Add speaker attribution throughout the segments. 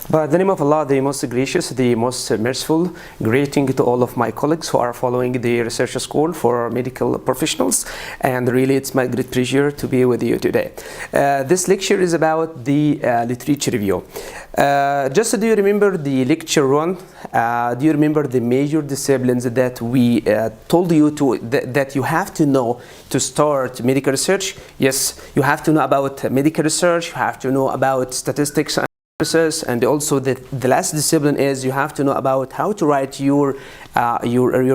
Speaker 1: By the name of Allah, the most gracious, the most merciful, greeting to all of my colleagues who are following the Research School for Medical Professionals, and really it's my great pleasure to be with you today. This lecture is about the literature review. Just do you remember the lecture 1? Do you remember the major disciplines that we told you that you have to know to start medical research? Yes, you have to know about medical research, you have to know about statistics, and also the last discipline is you have to know about how to write your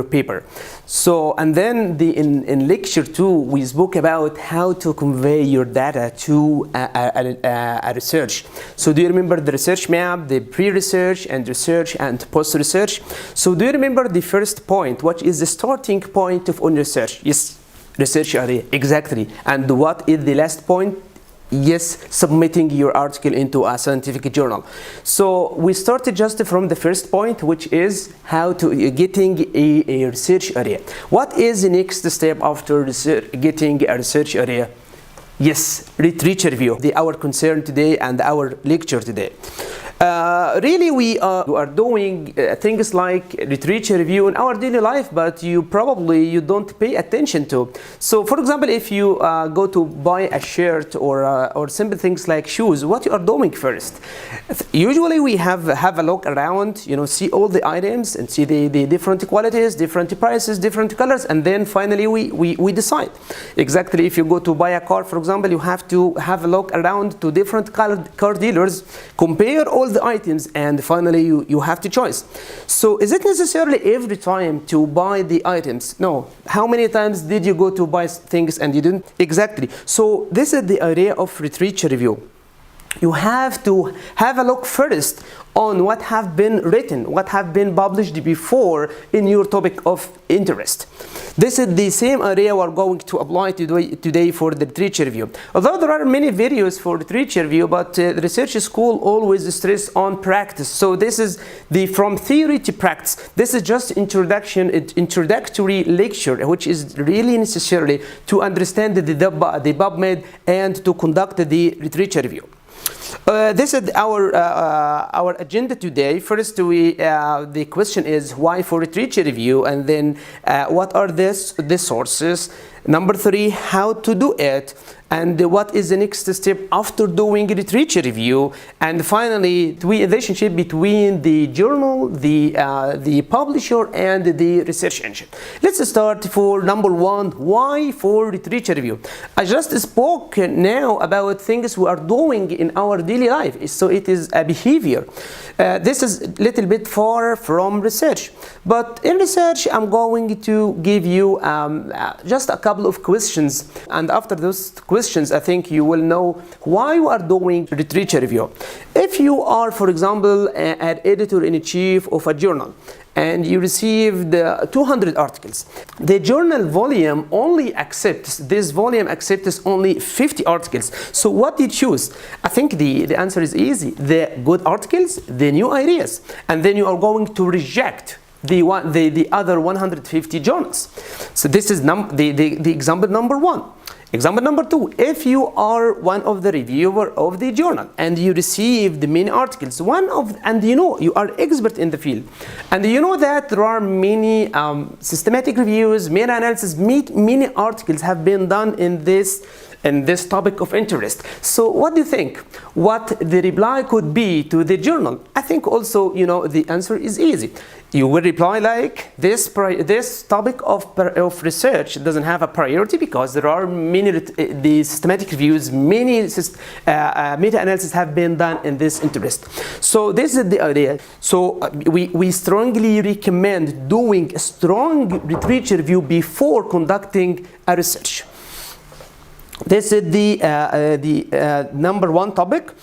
Speaker 1: paper. So, and then in lecture 2 we spoke about how to convey your data to a research. So do you remember the research map, the pre-research and research and post-research? So do you remember the first point? What is the starting point of on research? Yes, research area, exactly. And what is the last point? Yes, submitting your article into a scientific journal. So we started just from the first point, which is how to getting a research area. What is the next step after getting a research area? Yes, literature review, our concern today and our lecture today. Really we are doing things like literature review in our daily life, but you don't pay attention to. So for example, if you go to buy a shirt or simple things like shoes, what you are doing first? Usually we have a look around, see all the items and see the different qualities, different prices, different colors, and then finally we decide. Exactly, if you go to buy a car, for example, you have to have a look around to different car dealers, compare all the items, and finally you have to choose. So is it necessarily every time to buy the items? No. How many times did you go to buy things and you didn't? Exactly. So this is the area of literature review. You have to have a look first on what have been written, what have been published before in your topic of interest. This is the same area we're going to apply today for the literature review. Although there are many videos for literature review, but the research school always stress on practice. So this is from theory to practice. This is just introductory lecture, which is really necessary to understand the PubMed and to conduct the literature review. This is our agenda today. First, the question is why for literature review, and then what are the sources. Number 3, how to do it, and what is the next step after doing literature review, and finally the relationship between the journal, the publisher, and the research engine. Let's start for number 1, why for literature review. I just spoke now about things we are doing in our daily life, so it is a behavior. This is a little bit far from research, but in research I'm going to give you just a couple of questions, and after those questions I think you will know why you are doing literature review. If you are, for example, an editor-in-chief of a journal and you received 200 articles, the journal volume only accepts only 50 articles. So what do you choose? I think the answer is easy: the good articles, the new ideas, and then you are going to reject the other 150 journals. So this is the example number 1. Example number 2, if you are one of the reviewer of the journal and you receive the many articles, and you are expert in the field, and you know that there are many systematic reviews, meta-analysis, many articles have been done in this topic of interest. So what do you think? What the reply could be to the journal? I think also, the answer is easy. You will reply like this topic of research doesn't have a priority because there are many the systematic reviews, many meta-analysis have been done in this interest. So this is the idea. So we strongly recommend doing a strong literature review before conducting a research. This is the number 1 topic.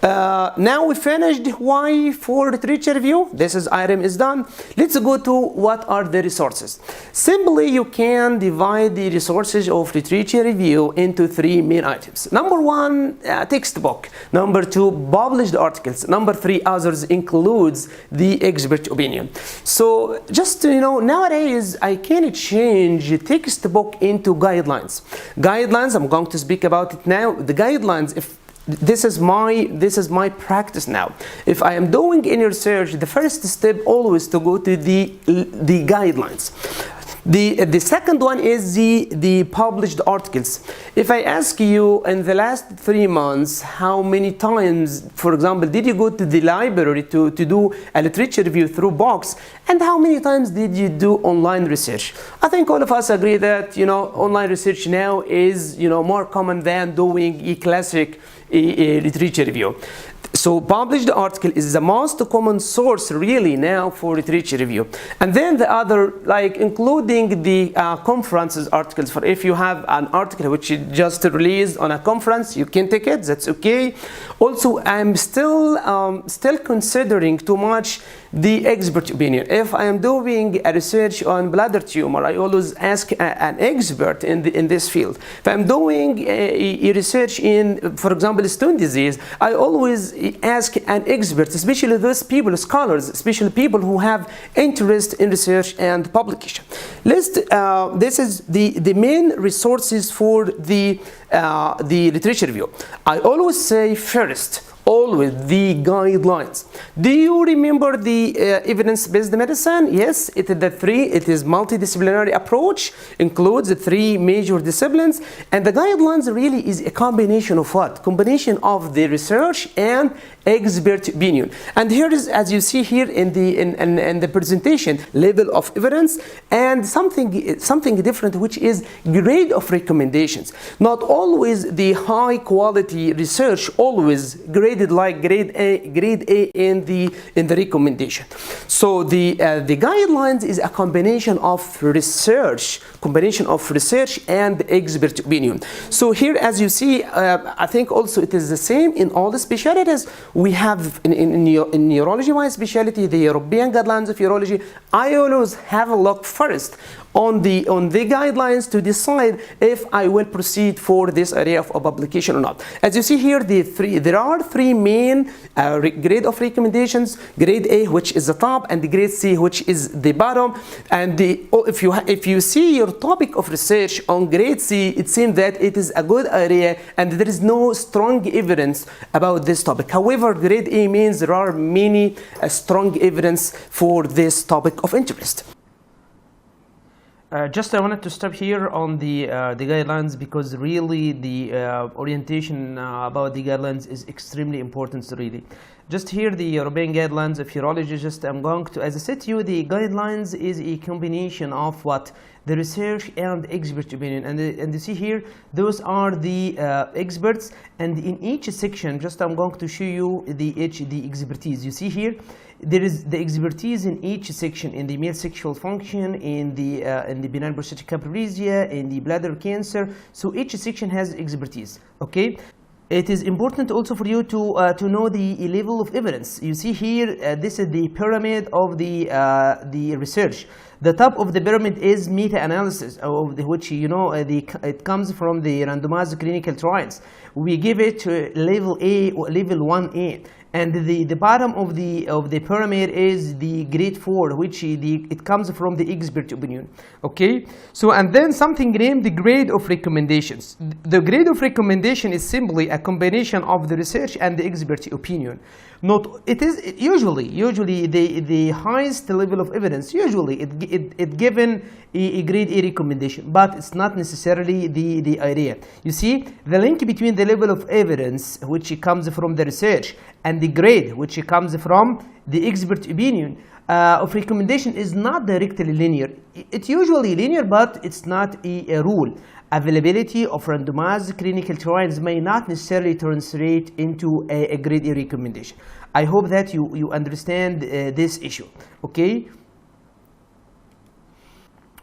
Speaker 1: Now we finished why for literature review. This item is done. Let's go to what are the resources. Simply, you can divide the resources of literature review into 3 main items. Number 1, textbook. Number 2, published articles. Number 3, others, includes the expert opinion. So just nowadays I can change textbook into guidelines. Guidelines, I'm going to speak about it now. The guidelines, this is my practice now. If I am doing any research, the first step always to go to the guidelines. The second one is the published articles. If I ask you in the last 3 months, how many times, for example, did you go to the library to do a literature review through books, and how many times did you do online research? I think all of us agree that, you know, online research now is, you know, more common than doing a classic literature review. So published article is the most common source really now for literature review. And then the other, like including the conferences articles, for if you have an article which is just released on a conference, you can take it, that's okay. Also, I'm still considering too much the expert opinion. If I am doing a research on bladder tumor, I always ask an expert in this field. If I'm doing a research in, for example, stone disease, I always ask an expert, especially those people, scholars, especially people who have interest in research and publication. This is the main resources for the literature review. I always say first, always the guidelines. Do you remember the evidence-based medicine? Yes, it is multidisciplinary approach, includes the 3 major disciplines, and the guidelines really is a combination of what? Combination of the research and expert opinion. And here is, as you see here in the presentation, level of evidence and something different, which is grade of recommendations. Not always the high quality research always graded like grade A in the recommendation. So the guidelines is a combination of research and expert opinion. So here, as you see, I think also it is the same in all the specialties. We have in neurology, my specialty, the European guidelines of urology. I always have a look first on the guidelines to decide if I will proceed for this area of publication or not. As you see here, there are 3 main grade of recommendations: grade A, which is the top, and the grade C, which is the bottom. And if you see your topic of research on grade C, it seems that it is a good area and there is no strong evidence about this topic. However, grade A means there are many strong evidence for this topic of interest. Just I wanted to stop here on the guidelines, because really the orientation about the guidelines is extremely important really. Just here the European guidelines of urology, just I'm going to, as I said to you, the guidelines is a combination of what? The research and expert opinion. And you see here, those are the experts, and in each section, just I'm going to show you the expertise. You see here, there is the expertise in each section: in the male sexual function, in the benign prostatic hyperplasia, in the bladder cancer. So each section has expertise. Okay. It is important also for you to know the level of evidence. You see here, this is the pyramid of the research. The top of the pyramid is meta-analysis, of which, you know, it comes from the randomized clinical trials. We give it level A or level 1A. And the bottom of the pyramid is the grade 4, which it comes from the expert opinion. Okay, so and then something named the grade of recommendations. The grade of recommendation is simply a combination of the research and the expert opinion. It is usually the highest level of evidence. Usually it given a grade A recommendation, but it's not necessarily the idea. You see, the link between the level of evidence, which comes from the research, and the grade, which comes from the expert opinion of recommendation, is not directly linear. It's usually linear, but it's not a rule. Availability of randomized clinical trials may not necessarily translate into a grade A recommendation. I hope that you understand this issue. Okay.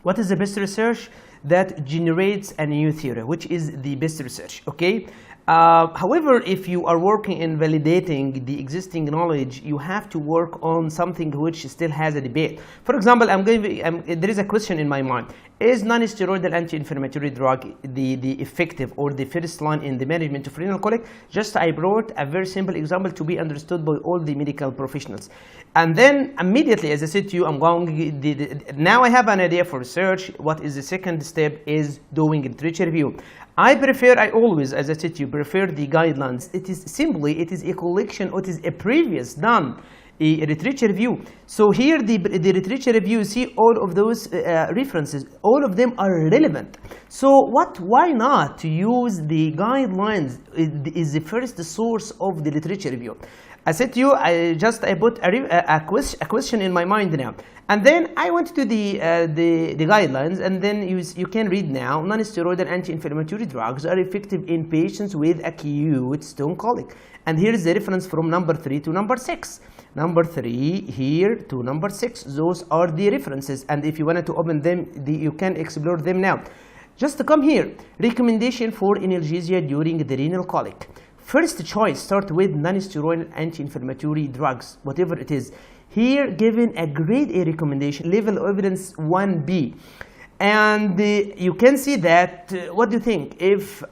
Speaker 1: What is the best research? That generates a new theory, which is the best research. Okay. However, if you are working in validating the existing knowledge, you have to work on something which still has a debate. For example, there is a question in my mind: is non-steroidal anti-inflammatory drug the effective or the first line in the management of renal colic? Just I brought a very simple example to be understood by all the medical professionals. And then immediately, as I said to you, now I have an idea for research. What is the second step? Is doing literature review. I prefer, I always, as I said to you, prefer the guidelines. It is simply, it is a collection, or it is a previous done a literature review. So here the literature review, you see all of those references, all of them are relevant. So why not to use the guidelines is the first source of the literature review. I said to you, I put a question in my mind now. And then I went to the guidelines, and then you can read now, non-steroidal anti-inflammatory drugs are effective in patients with acute stone colic. And here is the reference from number 3 to number 6. Number 3 here to number 6. Those are the references. And if you wanted to open them, you can explore them now. Just to come here, recommendation for analgesia during the renal colic. First choice, start with non-steroidal anti-inflammatory drugs, whatever it is. Here, given a grade A recommendation, level of evidence 1B. And you can see that, what do you think? If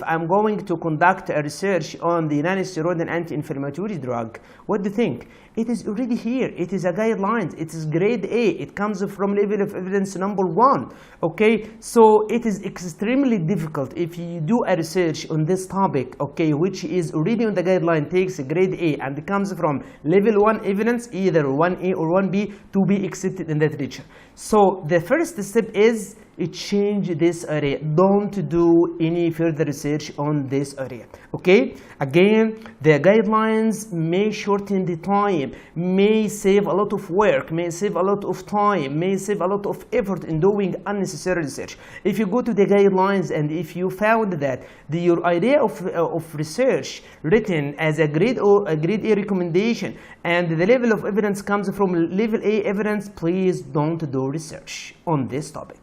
Speaker 1: I'm going to conduct a research on the non-steroidal anti-inflammatory drug, what do you think? It is already here. It is a guidelines. It is grade A. It comes from level of evidence number 1. Okay, so it is extremely difficult if you do a research on this topic, okay, which is already on the guideline, takes grade A and it comes from level 1 evidence, either 1A or 1B, to be accepted in the literature. So the first step is change this area. Don't do any further research on this area. Okay, again, the guidelines may shorten the time, may save a lot of work, may save a lot of time, may save a lot of effort in doing unnecessary research. If you go to the guidelines and if you found that your idea of research written as a grade A recommendation and the level of evidence comes from level A evidence, please don't do research on this topic.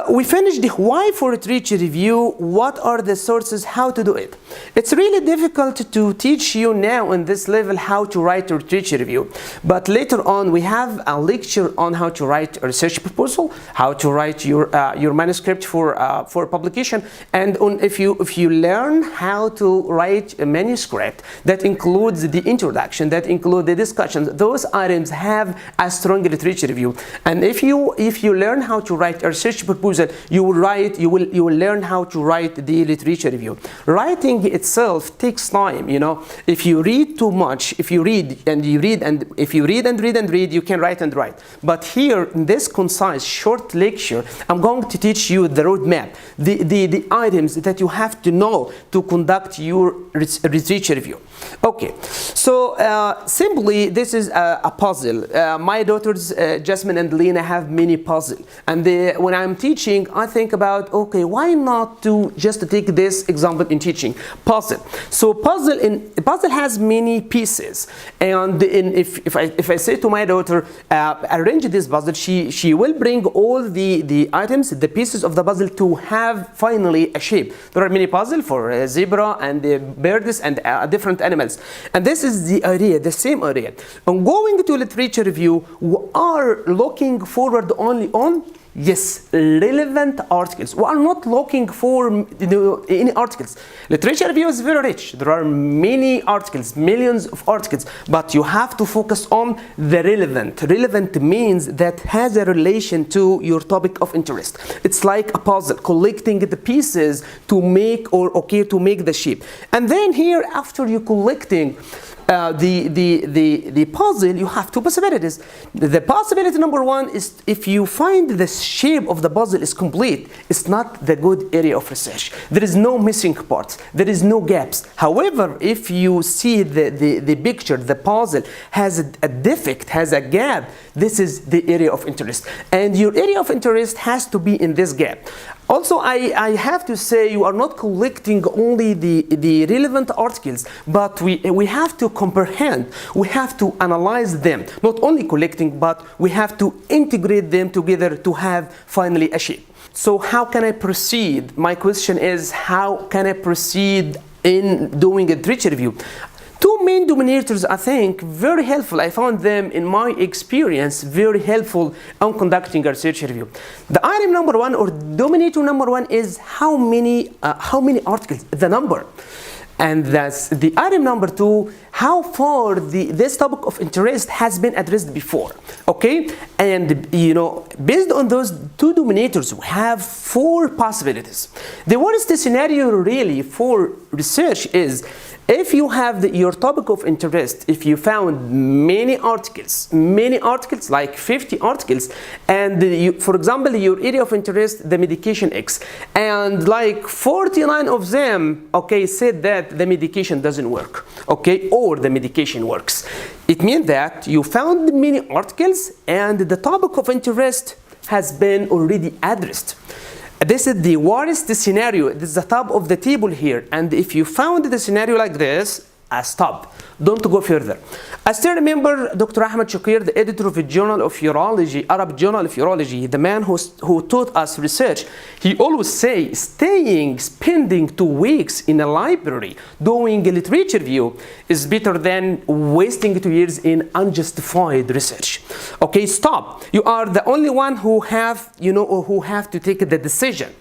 Speaker 1: We finished the why for literature review, what are the sources, how to do it. It's really difficult to teach you now on this level how to write a literature review, but later on we have a lecture on how to write a research proposal, how to write your manuscript for publication, and if you learn how to write a manuscript that includes the introduction, that includes the discussions, those items have a strong literature review. And if you learn how to write a research proposal, you will learn how to write the literature review. Writing itself takes time, you know. If you read too much, if you read and you read, and if you read and read and read, you can write and write. But here in this concise short lecture, I'm going to teach you the roadmap, the items that you have to know to conduct your literature review. Okay, so simply this is a puzzle. My daughters Jasmine and Lena have many puzzles, and when I'm teaching, I think about, okay, why not to just take this example in teaching puzzle. So puzzle has many pieces, and if I say to my daughter, arrange this puzzle, she will bring all the items, the pieces of the puzzle to have finally a shape. There are many puzzles for a zebra and the birds and different animals, and this is the idea, the same idea. On going to literature review, we are looking forward only on relevant articles. We are not looking for any articles. Literature review is very rich. There are many articles, millions of articles, but you have to focus on the relevant. Relevant means that has a relation to your topic of interest. It's like a puzzle, collecting the pieces to make to make the shape. And then here, after you collecting the puzzle, you have two possibilities. The possibility number one is if you find the shape of the puzzle is complete, it's not the good area of research. There is no missing parts, there is no gaps. However, if you see the picture, the puzzle has a defect, has a gap, this is the area of interest, and your area of interest has to be in this gap. Also, I have to say, you are not collecting only the relevant articles, but we have to comprehend, we have to analyze them. Not only collecting, but we have to integrate them together to have finally a shape. So how can I proceed? My question is, how can I proceed in doing a literature review? Two main dominators, I think, very helpful. I found them in my experience very helpful on conducting a research review. The item number one, or dominator number one, is how many articles, the number. And that's the item number 2, how far this topic of interest has been addressed before. Okay, and you know, based on those 2 denominators, we have 4 possibilities. The worst scenario really for research is if you have your topic of interest, if you found many articles like 50 articles, and for example, your area of interest, the medication X, and like 49 of them, okay, said that the medication doesn't work, okay, or the medication works. It means that you found many articles and the topic of interest has been already addressed. This is the worst scenario. This is the top of the table here. And if you found the scenario like this, stop. Don't go further. I still remember Dr. Ahmed Shakir, the editor of the Journal of Urology, Arab Journal of Urology, the man who taught us research. He always say, spending 2 weeks in a library doing a literature review is better than wasting 2 years in unjustified research. Okay, stop. You are the only one who have to take the decision.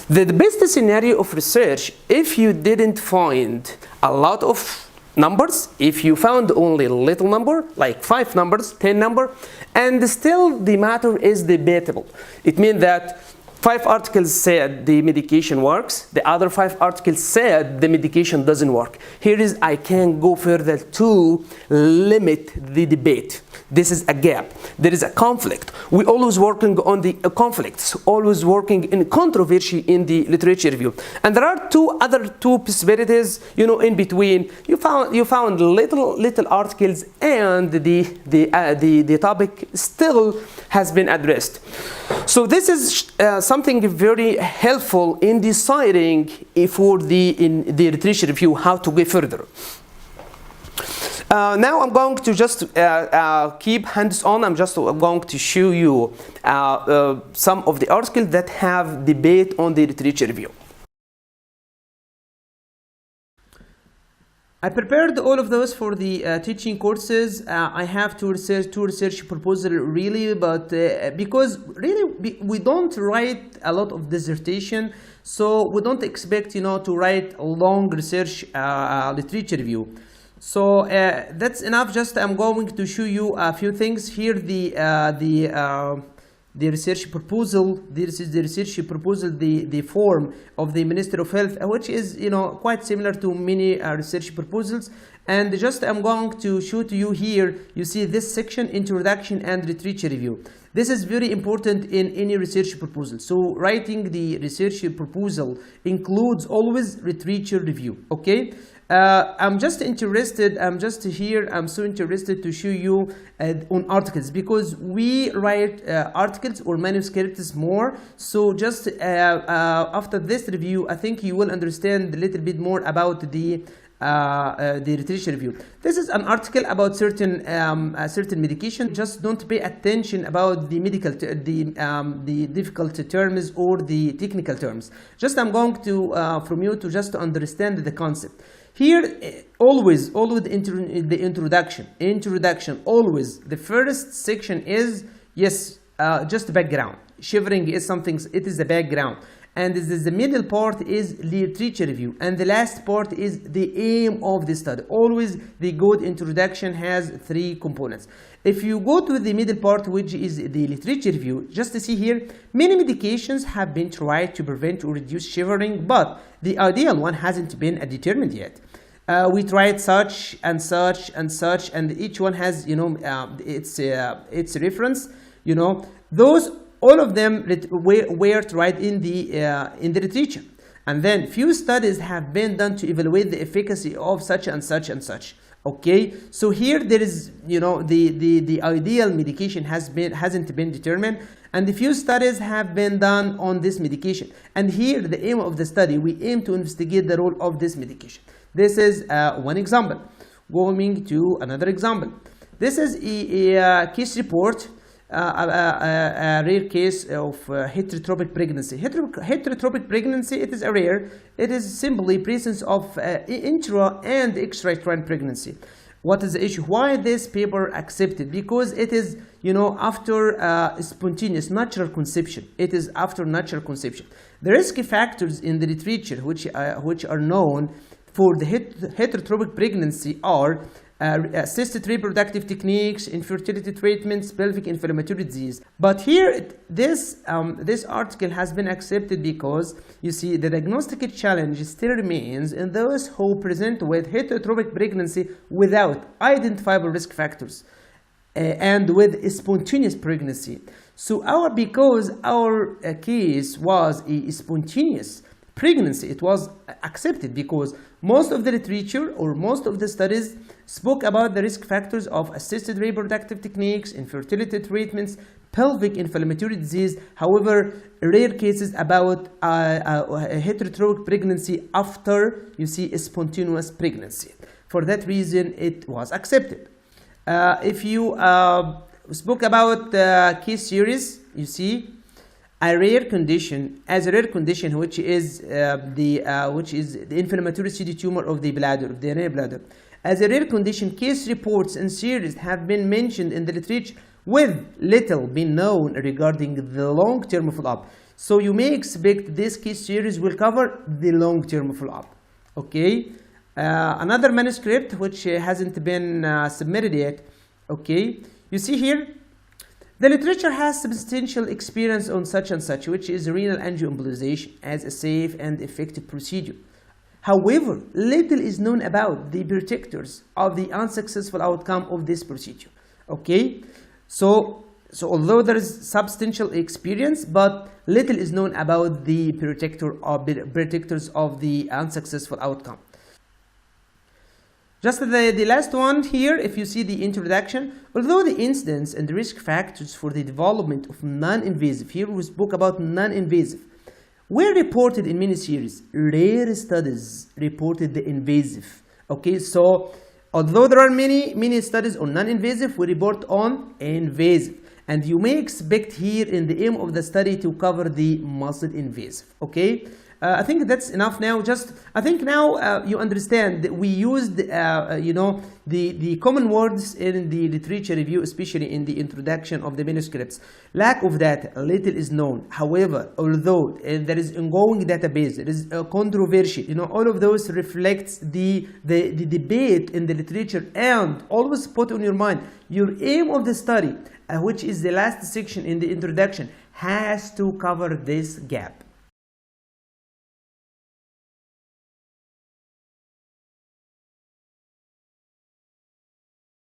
Speaker 1: The best scenario of research, if you didn't find a lot of numbers, if you found only a little number, like 5 numbers, 10 number, and still the matter is debatable. It means that 5 articles said the medication works, the other 5 articles said the medication doesn't work. Here is, I can go further to limit the debate. This is a gap. There is a conflict. We're always working on the conflicts, always working in controversy in the literature review. And there are other two possibilities, in between. You found little articles, and the topic still has been addressed. So this is something very helpful in deciding for in the literature review how to go further. Now I'm going to just keep hands-on. I'm just going to show you some of the articles that have debate on the literature review. I prepared all of those for the teaching courses. I have two research proposals really, but because really we don't write a lot of dissertation, so we don't expect to write a long research literature review. So that's enough. Just I'm going to show you a few things here. The research proposal. This is the research proposal, the form of the Minister of Health, which is quite similar to many research proposals. And just I'm going to show to you here. You see this section, introduction and literature review. This is very important in any research proposal. So writing the research proposal includes always literature review. Okay. I'm so interested to show you on articles, because we write articles or manuscripts more. So just after this review, I think you will understand a little bit more about the literature review. This is an article about certain medication. Just don't pay attention about the the difficult terms or the technical terms. Just I'm going to from you to just understand the concept. Here, always the introduction, always the first section is, just background. Shivering is something, it is the background. And the middle part is literature review. And the last part is the aim of the study. Always the good introduction has 3 components. If you go to the middle part, which is the literature review, just to see here, many medications have been tried to prevent or reduce shivering, but the ideal one hasn't been determined yet. We tried such and such and such, and each one has its reference. Those all of them were tried in the literature, and then few studies have been done to evaluate the efficacy of such and such and such. Okay, so here there is the ideal medication hasn't been determined, and a few studies have been done on this medication. And here the aim of the study, we aim to investigate the role of this medication. This is one example. Going to another example. This is a case report, a rare case of heterotropic pregnancy. Heterotropic pregnancy, it is a rare. It is simply presence of intra and extra-uterine pregnancy. What is the issue? Why this paper accepted? Because it is, after spontaneous natural conception. It is after natural conception. The risk factors in the literature, which are known
Speaker 2: for the heterotrophic pregnancy are assisted reproductive techniques, infertility treatments, pelvic inflammatory disease. But here, this article has been accepted because you see the diagnostic challenge still remains in those who present with heterotrophic pregnancy without identifiable risk factors and with spontaneous pregnancy. So because our case was a spontaneous pregnancy, it was accepted because most of the literature or most of the studies spoke about the risk factors of assisted reproductive techniques, infertility treatments, pelvic inflammatory disease. However, rare cases about heterotrophic pregnancy after you see a spontaneous pregnancy. For that reason, it was accepted. If you spoke about case series, you see a rare condition, which is the inflammatory CD tumor of the bladder, of the urinary bladder. As a rare condition, case reports and series have been mentioned in the literature with little been known regarding the long-term follow-up. So you may expect this case series will cover the long-term follow-up. Okay. Another manuscript which hasn't been submitted yet. Okay. You see here, the literature has substantial experience on such and such, which is renal angioembolization as a safe and effective procedure. However, little is known about the predictors of the unsuccessful outcome of this procedure. Okay, so although there is substantial experience, but little is known about the predictors of the unsuccessful outcome. Just the last one here, if you see the introduction, although the incidence and the risk factors for the development of non-invasive, here we spoke about non-invasive, were reported in many series. Rare studies reported the invasive. Okay, so although there are many studies on non-invasive, we report on invasive. And you may expect here in the aim of the study to cover the muscle invasive. Okay, I think that's enough now. I think now you understand that we used the common words in the literature review, especially in the introduction of the manuscripts. Lack of data, little is known. However, although there is ongoing database, there is a controversy, all of those reflects the debate in the literature. And always put on your mind, your aim of the study, which is the last section in the introduction, has to cover this gap.